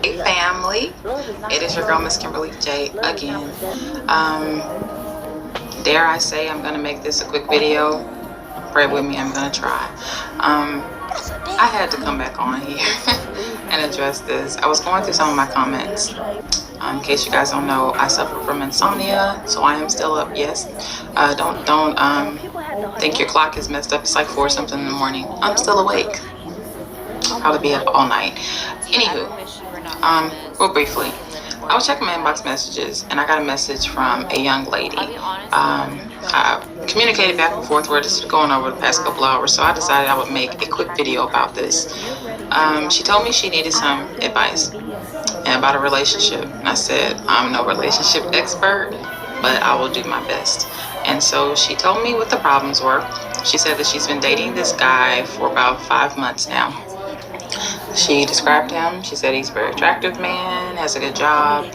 Hey family, it is your girl Miss Kimberly J again. Dare I say I'm gonna make this a quick video. Pray with me, I'm gonna try. I had to come back on here and address this. I was going through some of my comments. In case you guys don't know, I suffer from insomnia, so I am still up. Yes, don't think your clock is messed up. It's like 4 something in the morning. I'm still awake. Probably be up all night. Anywho, real briefly, I was checking my inbox messages and I got a message from a young lady. I communicated back and forth. We're just going over the past couple hours, so I decided I would make a quick video about this. She told me she needed some advice and about a relationship. And I said, I'm no relationship expert, but I will do my best. And so she told me what the problems were. She said that she's been dating this guy for about 5 months now. She described him. She said he's a very attractive man, has a good job.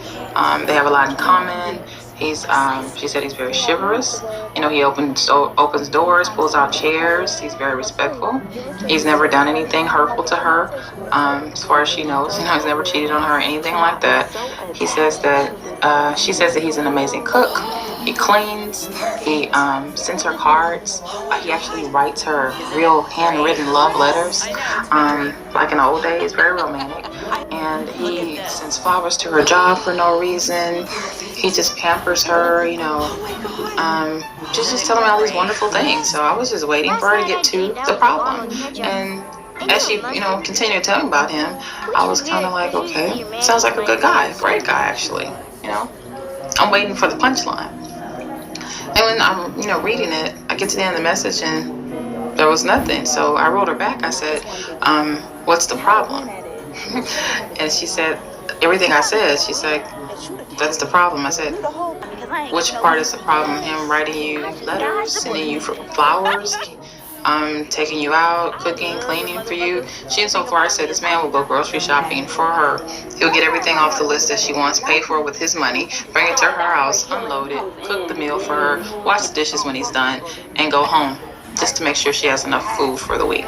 They have a lot in common. She said he's very chivalrous. You know, he opens doors, pulls out chairs. He's very respectful. He's never done anything hurtful to her, as far as she knows. You know, he's never cheated on her or anything like that. She says that he's an amazing cook. He cleans. He sends her cards. He actually writes her real handwritten love letters, like in the old days, very romantic. And he sends flowers to her job for no reason. He just pampers her, you know, just telling me all these wonderful things. So I was just waiting for her to get to the problem. And as she, you know, continued to tell me about him, I was kind of like, okay, sounds like a good guy, great guy, actually, you know. I'm waiting for the punchline. And when I'm, you know, reading it, I get to the end of the message and there was nothing. So I wrote her back. I said, what's the problem? And she said, everything I said. She said, that's the problem. I said, which part is the problem? Him writing you letters, sending you flowers, taking you out, cooking, cleaning for you. She went so far as said this man will go grocery shopping for her. He'll get everything off the list that she wants, pay for it with his money, bring it to her house, unload it, cook the meal for her, wash the dishes when he's done, and go home just to make sure she has enough food for the week.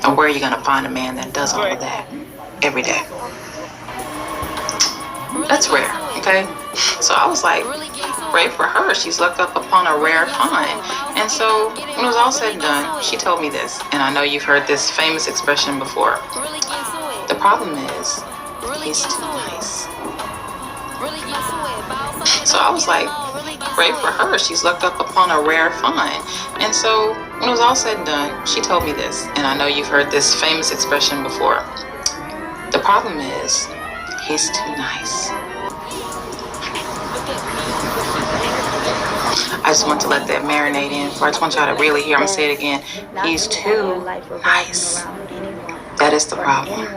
And where are you going to find a man that does all of that every day? That's rare, okay? So I was like, great for her. She's looked up upon a rare find. And so when it was all said and done, she told me this. And I know you've heard this famous expression before. The problem is, he's too nice. So I was like, great for her. She's looked up upon a rare find. And so when it was all said and done, she told me this. And I know you've heard this famous expression before. The problem is, he's too nice. I just want to let that marinate in. I just want y'all to really hear. I'm going to say it again. He's too nice. That is the problem.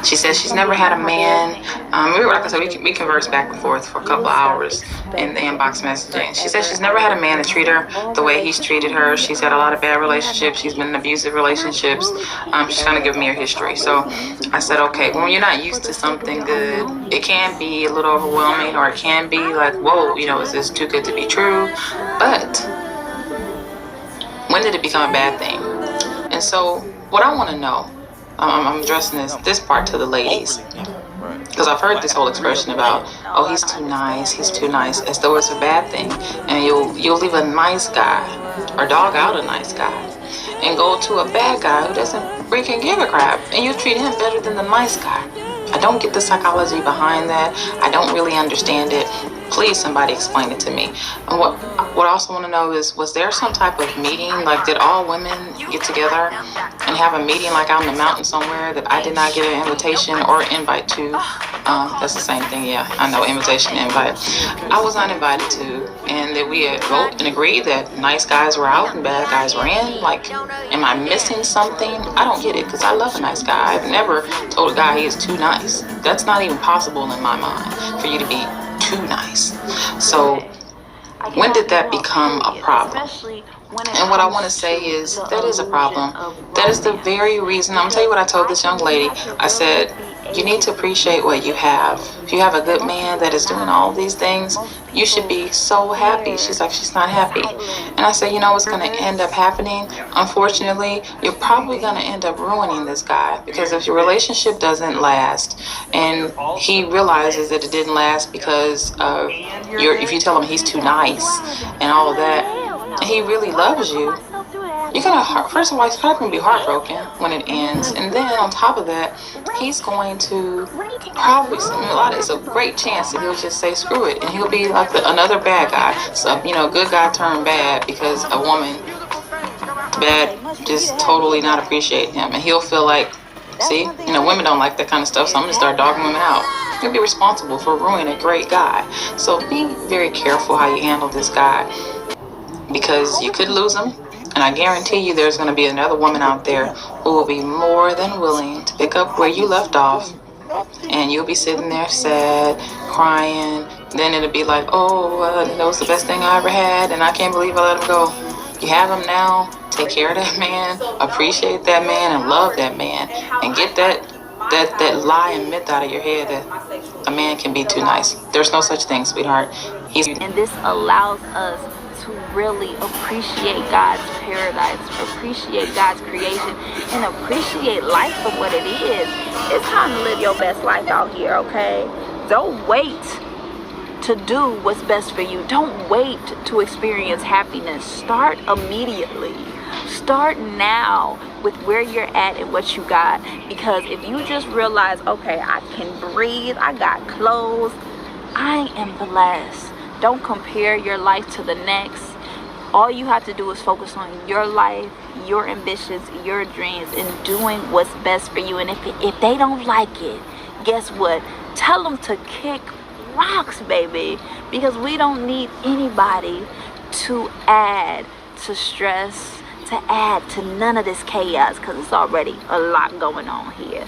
She says she's never had a man. Like I said, we conversed back and forth for a couple of hours in the inbox messaging. She says she's never had a man to treat her the way he's treated her. She's had a lot of bad relationships. She's been in abusive relationships. She's kind of giving me her history. So I said, okay, when you're not used to something good, it can be a little overwhelming, or it can be like, whoa, you know, is this too good to be true? But when did it become a bad thing? And so what I want to know, I'm addressing this part to the ladies, because I've heard this whole expression about, oh, he's too nice, as though it's a bad thing, and you'll leave a nice guy or dog out a nice guy and go to a bad guy who doesn't freaking give a crap, and you treat him better than the nice guy. I don't get the psychology behind that. I don't really understand it. Please, somebody explain it to me. And what I also want to know is, was there some type of meeting? Like, did all women get together and have a meeting like out in the mountain somewhere that I did not get an invitation or invite to? That's the same thing, yeah. I know, invitation, invite. I was not invited to, and that we had voted and agreed that nice guys were out and bad guys were in. Like, am I missing something? I don't get it, because I love a nice guy. I've never told a guy he is too nice. That's not even possible in my mind, for you to be too nice. So when did that become a problem? And what I want to say is that is a problem. That is the very reason. I'm going to tell you what I told this young lady. I said, you need to appreciate what you have. If you have a good man that is doing all these things, you should be so happy. She's like, she's not happy. And I said, you know what's going to end up happening? Unfortunately, you're probably going to end up ruining this guy, because if your relationship doesn't last and he realizes that it didn't last because if you tell him he's too nice and all of that, and he really loves you, you're gonna, first of all, he's probably gonna be heartbroken when it ends, and then on top of that, he's going to probably, it's a great chance that he'll just say screw it, and he'll be like another bad guy. So good guy turned bad because a woman bad just totally not appreciate him, and he'll feel like, see, women don't like that kind of stuff, so I'm gonna start dogging women out. You'll be responsible for ruining a great guy. So be very careful how you handle this guy, because you could lose him. And I guarantee you there's going to be another woman out there who will be more than willing to pick up where you left off. And you'll be sitting there sad, crying. Then it'll be like, oh, that was the best thing I ever had, and I can't believe I let him go. You have him now. Take care of that man. Appreciate that man and love that man. And get that lie and myth out of your head that a man can be too nice. There's no such thing, sweetheart. And this allows us to really appreciate God's paradise, appreciate God's creation, and appreciate life for what it is. It's time to live your best life out here, okay? Don't wait to do what's best for you. Don't wait to experience happiness. Start immediately. Start now with where you're at and what you got. Because if you just realize, okay, I can breathe, I got clothes, I am blessed. Don't compare your life to the next. All you have to do is focus on your life, your ambitions, your dreams, and doing what's best for you. And if they don't like it, guess what? Tell them to kick rocks, baby. Because we don't need anybody to add to stress, to add to none of this chaos, because it's already a lot going on here.